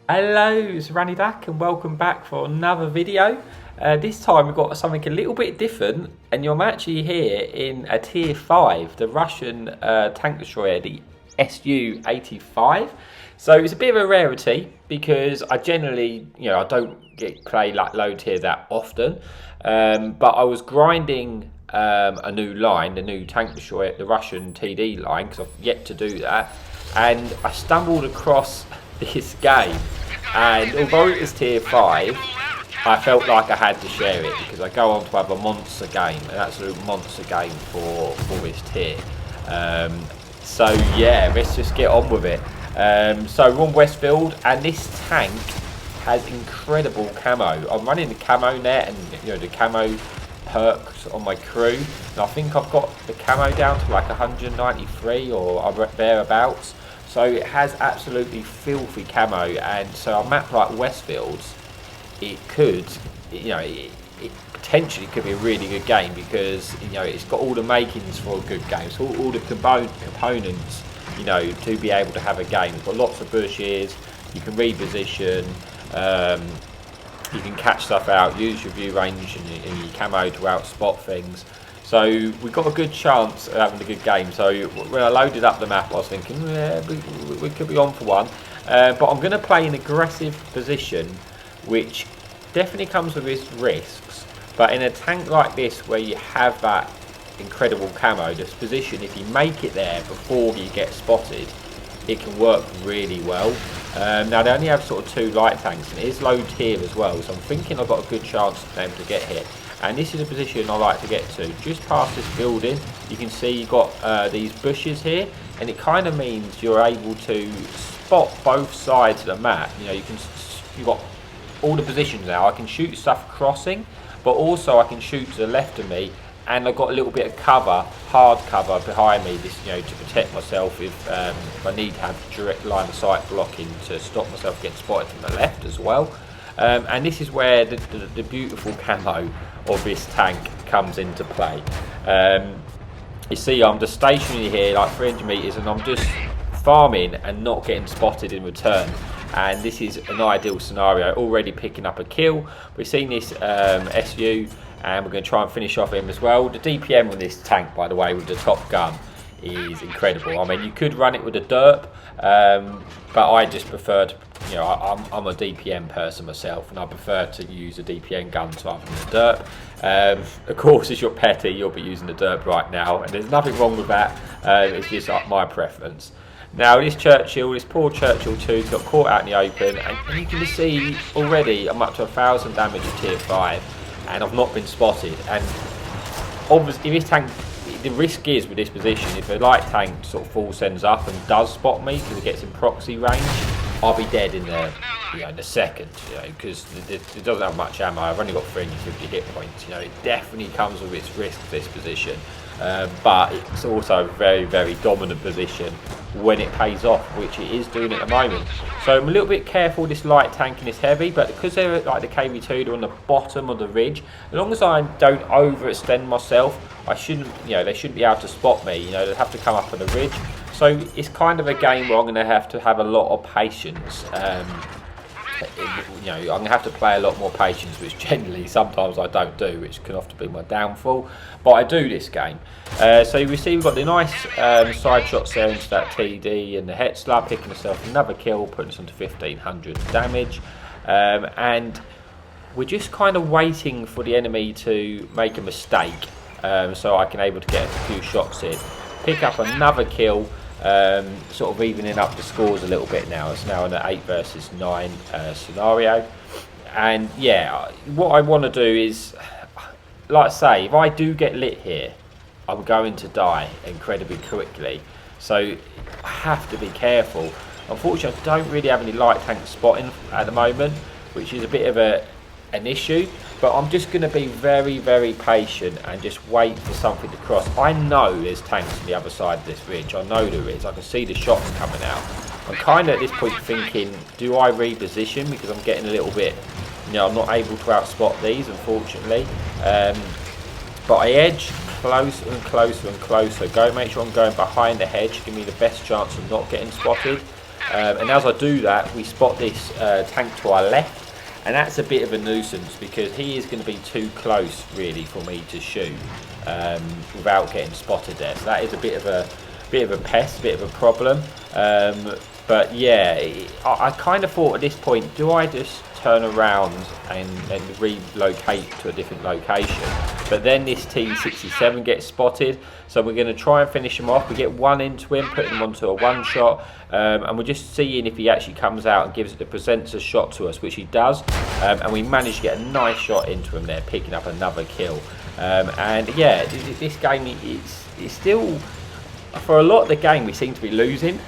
Hello, it's Ranny Dak and welcome back for another video. This time we've got something a little bit different and I'm actually here in a tier 5, the Russian tank destroyer, the SU-85. So it's a bit of a rarity because I generally, I don't play like low tier that often. But I was grinding a new line, the new tank destroyer, the Russian TD line, because I've yet to do that. And I stumbled across this game, and although it was tier 5, I felt like I had to share it because I go on to have a monster game, an absolute monster game for this tier. So yeah, let's just get on with it. So we're on Westfield, and this tank has incredible camo. I'm running the camo net and the camo perks on my crew, and I think I've got the camo down to like 193 or thereabouts. So it has absolutely filthy camo, and so a map like Westfields, it could, it potentially could be a really good game because it's got all the makings for a good game. So all the components, to be able to have a game. It's got lots of bushes. You can reposition. You can catch stuff out. Use your view range and your camo to outspot things. So we got a good chance of having a good game. So when I loaded up the map, I was thinking, yeah, we could be on for one. But I'm going to play an aggressive position, which definitely comes with its risks. But in a tank like this, where you have that incredible camo, this position, if you make it there before you get spotted, it can work really well. Now they only have sort of 2 light tanks, and it is low tier as well. So I'm thinking I've got a good chance for them to get hit. And this is a position I like to get to. Just past this building, you can see you've got these bushes here, and it kind of means you're able to spot both sides of the map. You've got all the positions now. I can shoot stuff crossing, but also I can shoot to the left of me, and I've got a little bit of cover, hard cover behind me, to protect myself if I need to have direct line of sight blocking to stop myself getting spotted from the left as well. And this is where the beautiful camo of this tank comes into play. You see, I'm just stationary here like 300 meters, and I'm just farming and not getting spotted in return. And this is an ideal scenario. Already picking up a kill. We've seen this SU, and we're going to try and finish off him as well. The DPM on this tank, by the way, with the top gun is incredible. I mean, you could run it with a derp, but I just preferred, I'm a DPM person myself, and I prefer to use a DPM gun rather than a derp. Of course, as you're petty, you'll be using the derp right now, and there's nothing wrong with that. It's just my preference. Now, this poor Churchill 2's got caught out in the open, and you can just see already I'm up to 1,000 damage at tier 5, and I've not been spotted. And obviously, this tank, the risk is with this position, if a light tank sort of full sends up and does spot me because it gets in proxy range, I'll be dead in the second, because it doesn't have much ammo. I've only got 350 hit points. It definitely comes with its risk, this position. But it's also a very, very dominant position when it pays off, which it is doing at the moment. So I'm a little bit careful this light tank and this heavy, but because they're like the KV2, they're on the bottom of the ridge. As long as I don't overextend myself, they shouldn't be able to spot me. They have to come up on the ridge. So it's kind of a game where I'm going to have a lot of patience. I'm going to have to play a lot more patience, which generally sometimes I don't do, which can often be my downfall. But I do this game. So you see we've got the nice side shots there into that TD and the Hetzler, picking ourselves another kill, putting us onto 1,500 damage. And we're just kind of waiting for the enemy to make a mistake, so I can able to get a few shots in. Pick up another kill. Sort of evening up the scores a little bit now. It's now in an 8 versus 9 scenario, and yeah, what I want to do is, like I say, if I do get lit here, I'm going to die incredibly quickly, so I have to be careful. Unfortunately, I don't really have any light tank spotting at the moment, which is a bit of an issue, but I'm just going to be very, very patient and just wait for something to cross. I know there's tanks on the other side of this ridge. I know there is. I can see the shots coming out. I'm kind of at this point thinking, do I reposition, because I'm getting a little bit, I'm not able to outspot these, unfortunately. But I edge closer and closer and closer. Make sure I'm going behind the hedge, give me the best chance of not getting spotted. And as I do that, we spot this tank to our left, and that's a bit of a nuisance because he is going to be too close really for me to shoot without getting spotted there. So that is a bit of a pest, a bit of a problem. But yeah, I kind of thought at this point, do I just turn around and relocate to a different location? But then this T-67 gets spotted, so we're going to try and finish him off. We get one into him, putting him onto a one shot, and we're just seeing if he actually comes out and presents a shot to us, which he does, and we manage to get a nice shot into him there, picking up another kill. And yeah, this game is still, for a lot of the game, we seem to be losing.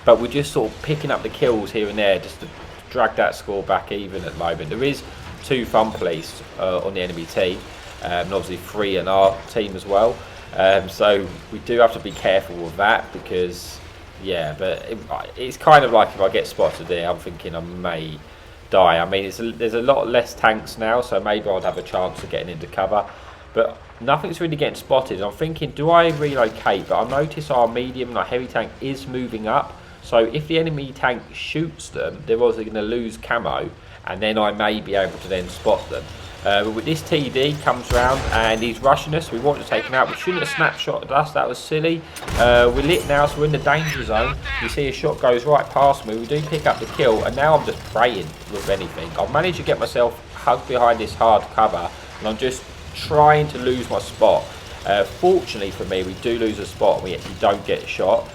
But we're just sort of picking up the kills here and there just to drag that score back even at the moment. There is 2 fun police on the enemy team, and obviously 3 on our team as well. So we do have to be careful with that because, yeah, but it's kind of like if I get spotted there, I'm thinking I may die. I mean, there's a lot less tanks now, so maybe I'd have a chance of getting into cover. But nothing's really getting spotted. I'm thinking, do I relocate? But I notice our medium and our heavy tank is moving up. So if the enemy tank shoots them, they're obviously going to lose camo, and then I may be able to then spot them. But with this TD comes round and he's rushing us. We want to take him out. We shouldn't have snapshotted us. That was silly. We're lit now, so we're in the danger zone. You see a shot goes right past me. We do pick up the kill, and now I'm just praying with anything. I've managed to get myself hugged behind this hard cover, and I'm just trying to lose my spot. Fortunately for me, we do lose a spot and we actually don't get shot.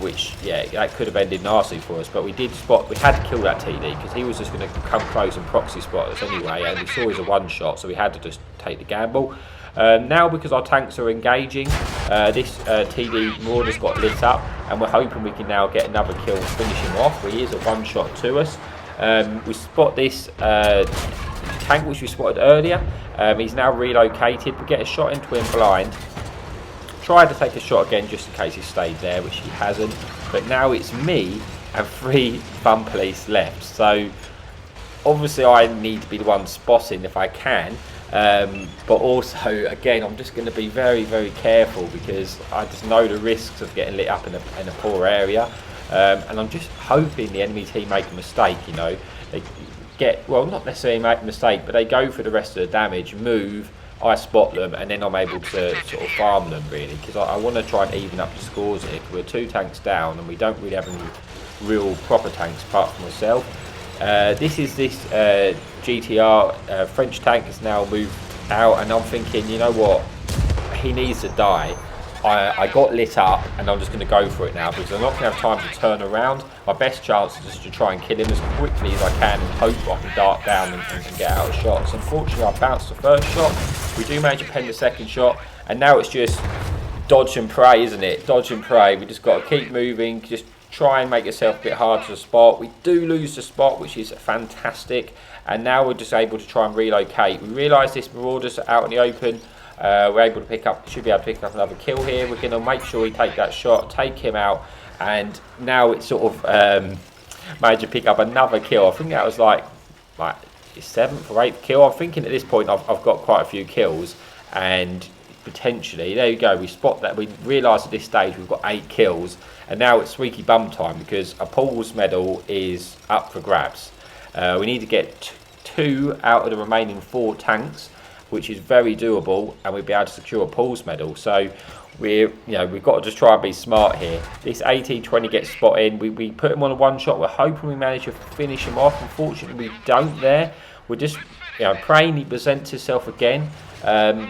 Which, yeah, that could have ended nasty for us, but we did spot, we had to kill that TD because he was just going to come close and proxy spot us anyway, and we saw he was a one shot, so we had to just take the gamble. Now, because our tanks are engaging, this TD Marauder's got lit up, and we're hoping we can now get another kill and finish him off. He is a one shot to us. We spot this tank which we spotted earlier. He's now relocated. We get a shot into him blind. Tried to take a shot again just in case he stayed there, which he hasn't. But now it's me and 3 fun police left. So obviously I need to be the one spotting if I can. But also, again, I'm just going to be very, very careful because I just know the risks of getting lit up in a poor area. And I'm just hoping the enemy team make a mistake, you know. They get, well, not necessarily make a mistake, but they go for the rest of the damage, move, I spot them, and then I'm able to sort of farm them really, because I want to try and even up the scores here. We're 2 tanks down and we don't really have any real proper tanks apart from myself. This GTR French tank has now moved out, and I'm thinking, you know what, he needs to die. I got lit up and I'm just going to go for it now because I'm not going to have time to turn around. My best chance is just to try and kill him as quickly as I can and hope I can dart down and get out of shots. Unfortunately, I bounced the first shot. We do manage to pen the second shot, and now it's just dodge and pray, isn't it? Dodge and pray. We just got to keep moving, just try and make yourself a bit harder to spot. We do lose the spot, which is fantastic, and now we're just able to try and relocate. We realise this Marauder's out in the open. We're able to pick up, should be able to pick up another kill here. We're going to make sure we take that shot, take him out, and now it's sort of managed to pick up another kill. I think that was like his 7th or 8th kill. I'm thinking at this point I've got quite a few kills, and potentially, there you go, we spot that. We realise at this stage we've got 8 kills, and now it's squeaky bum time because a Paul's medal is up for grabs. We need to get 2 out of the remaining 4 tanks, which is very doable, and we'll be able to secure a Paul's medal. So we've got to just try and be smart here. This AT-20 gets spotted. We put him on a one shot. We're hoping we manage to finish him off. Unfortunately, we don't there. We're just praying he presents himself again. But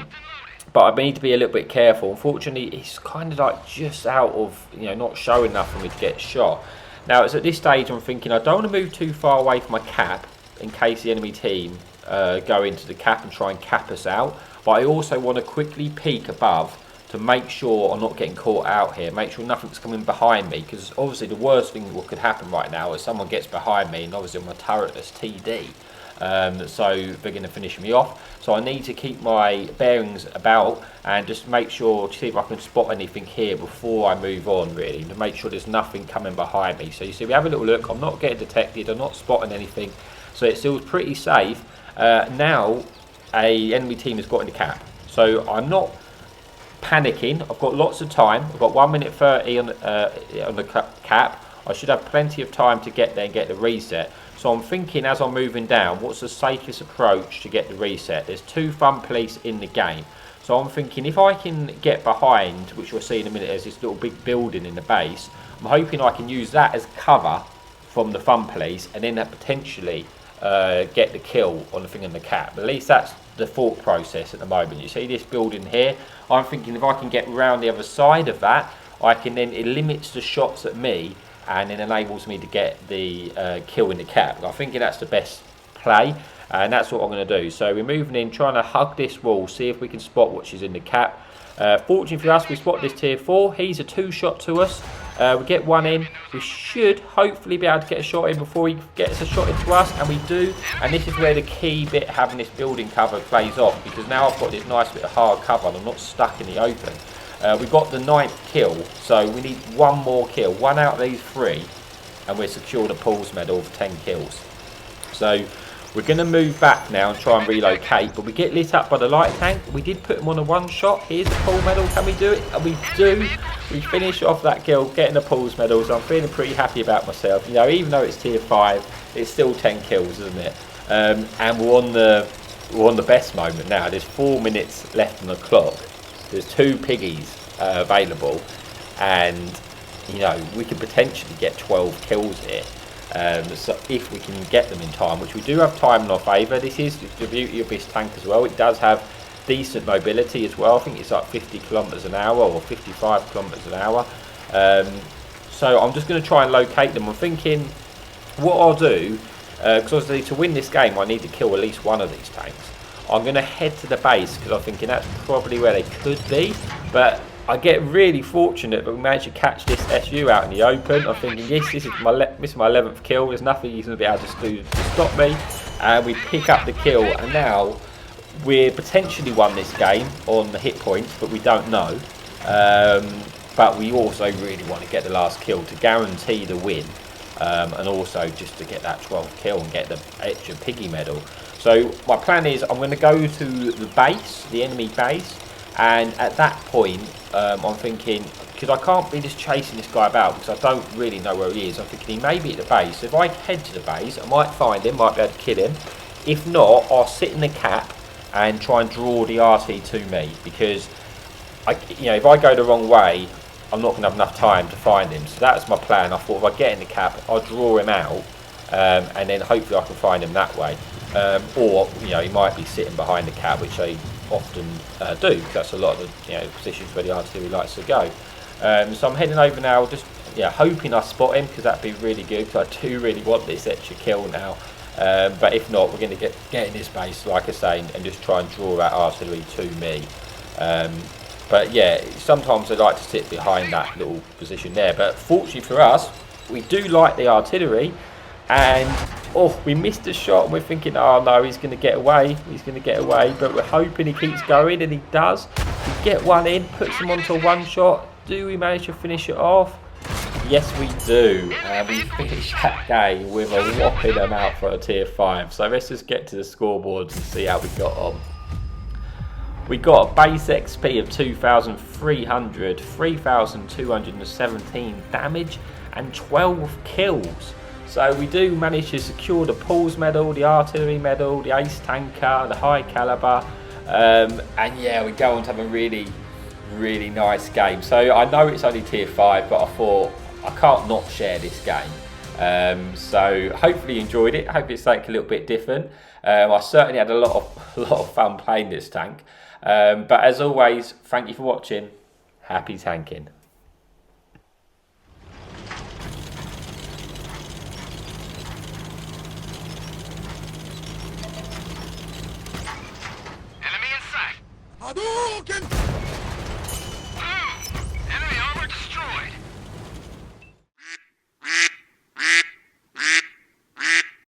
I need to be a little bit careful. Unfortunately, he's kind of like just out of, not showing enough for me to get shot. Now, it's at this stage I'm thinking I don't want to move too far away from my cap in case the enemy team go into the cap and try and cap us out, but I also want to quickly peek above to make sure I'm not getting caught out here, make sure nothing's coming behind me, because obviously the worst thing that could happen right now is someone gets behind me, and obviously I'm a turretless TD, so they're going to finish me off. So I need to keep my bearings about and just make sure to see if I can spot anything here before I move on, really, to make sure there's nothing coming behind me. So you see, we have a little look. I'm not getting detected, I'm not spotting anything, so it feels pretty safe. Now a enemy team has got in the cap, so I'm not panicking. I've got lots of time. I've got 1 minute 30 on the cap. I should have plenty of time to get there and get the reset. So I'm thinking, as I'm moving down, what's the safest approach to get the reset? There's 2 fun police in the game. So I'm thinking, if I can get behind, which we'll see in a minute, there's this little big building in the base. I'm hoping I can use that as cover from the fun police, and then potentially get the kill on the thing in the cap. At least that's the thought process at the moment. You see this building here? I'm thinking if I can get around the other side of that, I can then, it limits the shots at me, and it enables me to get the kill in the cap. I'm thinking that's the best play, and that's what I'm going to do. So we're moving in, trying to hug this wall, see if we can spot what she's in the cap. Fortunately for us, we spot this tier 4. He's a 2-shot to us. We get 1 in. We should hopefully be able to get a shot in before he gets a shot into us, and we do. And this is where the key bit, having this building cover, plays off, because now I've got this nice bit of hard cover and I'm not stuck in the open. We got the 9th kill, so we need 1 more kill. 1 out of these 3, and we're secured a pools medal for 10 kills. So we're going to move back now and try and relocate, but we get lit up by the light tank. We did put him on a 1-shot. Here's the pool medal. Can we do it? And we do. We finish off that kill, getting the pools medal, so I'm feeling pretty happy about myself. You know, even though it's tier 5, it's still 10 kills, isn't it? And we're on the best moment now. There's 4 minutes left on the clock. There's 2 piggies available, and you know, we could potentially get 12 kills here. So if we can get them in time, which we do have time in our favour. This is the beauty of this tank as well. It does have decent mobility as well. I think it's like 50 kilometres an hour or 55 kilometres an hour. So I'm just going to try and locate them. I'm thinking what I'll do, because obviously to win this game I need to kill at least 1 of these tanks. I'm going to head to the base, because I'm thinking that's probably where they could be. But I get really fortunate that we managed to catch this SU out in the open. I'm thinking, yes, this is my 11th kill. There's nothing he's going to be able to do to stop me. And we pick up the kill, and now we're potentially won this game on the hit points, but we don't know. But we also really want to get the last kill to guarantee the win, and also just to get that 12th kill and get the extra piggy medal. So my plan is I'm going to go to the base, the enemy base, and at that point I'm thinking, because I can't be just chasing this guy about because I don't really know where he is. I'm thinking he may be at the base. So if I head to the base, I might find him, might be able to kill him. If not, I'll sit in the cap and try and draw the RT to me, because if I go the wrong way, I'm not going to have enough time to find him. So that's my plan. I thought if I get in the cap, I'll draw him out, and then hopefully I can find him that way. Or he might be sitting behind the cap, which they often do, because that's a lot of the positions where the artillery likes to go. So I'm heading over now, just hoping I spot him, because that'd be really good, because I do really want this extra kill now. But if not, we're going to get in this base, like I say, and just try and draw that artillery to me. But yeah, sometimes I like to sit behind that little position there. But fortunately for us, we do like the artillery, and we missed a shot, and we're thinking, oh no, he's going to get away, but we're hoping he keeps going, and he does. We get 1 in, puts him onto a 1-shot. Do we manage to finish it off? Yes, we do, and we finish that game with a whopping amount for a tier 5. So let's just get to the scoreboards and see how we got on. We got a base XP of 2,300, 3,217 damage, and 12 kills. So we do manage to secure the pools medal, the artillery medal, the ace tanker, the high caliber, and yeah, we go on to have a really, really nice game. So I know it's only tier 5, but I thought I can't not share this game. So hopefully you enjoyed it. I hope it's something a little bit different. I certainly had a lot of fun playing this tank. But as always, thank you for watching. Happy tanking. Hadouken!